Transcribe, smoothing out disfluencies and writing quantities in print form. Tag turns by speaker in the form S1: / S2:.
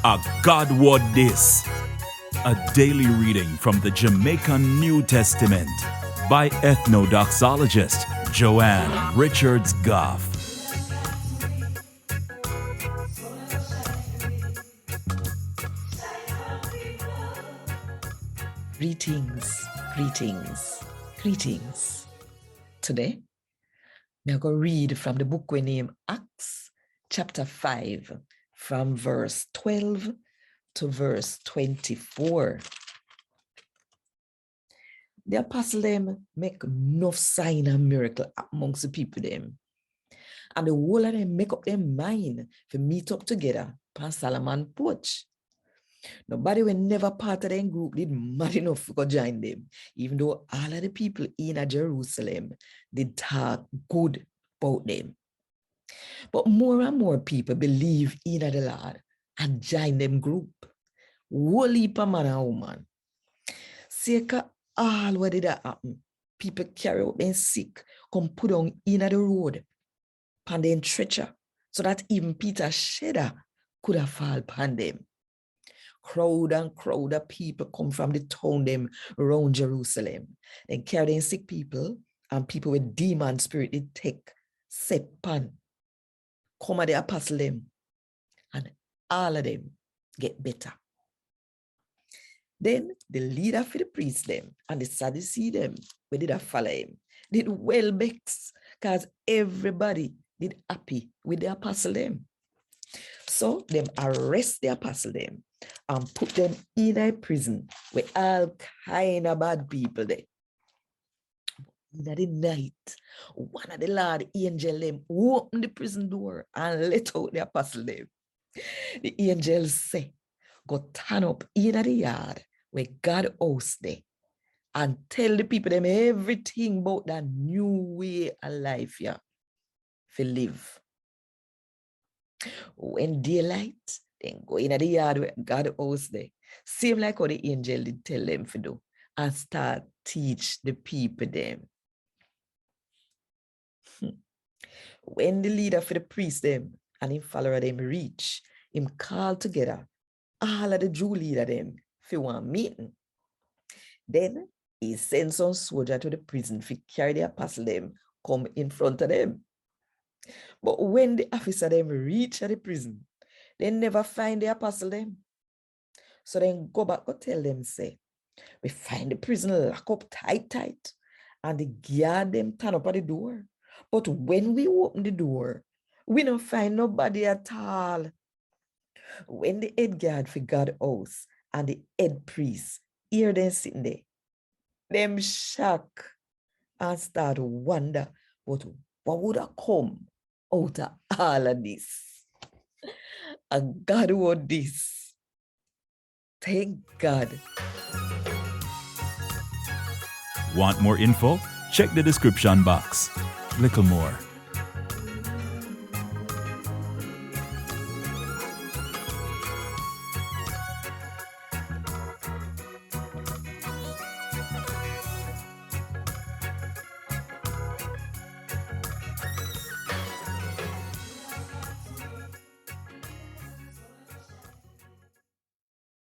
S1: A Gad Wod Dis, a daily reading from the Jamaican New Testament by Ethnodoxologist Joanne Richards Goffe.
S2: Greetings, greetings, greetings. Today, we are going to read from the book we name Acts, chapter 5, from verse 12 to verse 24. The apostle them make enough sign and miracle amongst the people them. And the whole of them make up their mind to meet up together on Solomon porch. Nobody when never part of them group did mad enough to go join them, even though all of the people in Jerusalem did talk good about them. But more and more people believe in the Lord and join them group. Whole heap of man and woman. Seka all what did that happen? People carry out them sick, come put on in the road, pan them stretcher, so that even Peter Shedder could have fall upon them. Crowd and crowd of people come from the town them around Jerusalem. Then carry them sick people and people with demon spirit they take set pan. Come at the apostle them and all of them get better. Then the leader for the priest them and the Sadducee them, we did a follow him, did well vex because everybody did happy with the apostle them. So them arrest the apostle them and put them in a prison with all kind of bad people there. In the night, one of the Lord angel them opened the prison door and let out the apostle them. The angels say, go turn up in the yard where God house there and tell the people them everything about that new way of life here to live. When daylight, then go in the yard where God house there. Same like how the angel did tell them to do and start teach the people them. When the leader for the priest them and him follower them reach, him call together all of the Jew leader them for one meeting. Then he sent some soldier to the prison to carry the apostle them come in front of them. But when the officer them reach at the prison, they never find the apostle them. So then go back and tell them, say, we find the prison locked up tight, and the guard them turn up at the door. But when we open the door, we don't find nobody at all. When the head guard for God's house and the head priest hear them sitting there, them shock and start to wonder, but what would have come out of all of this? A Gad Wod Dis. Thank God.
S1: Want more info? Check the description box. Little more.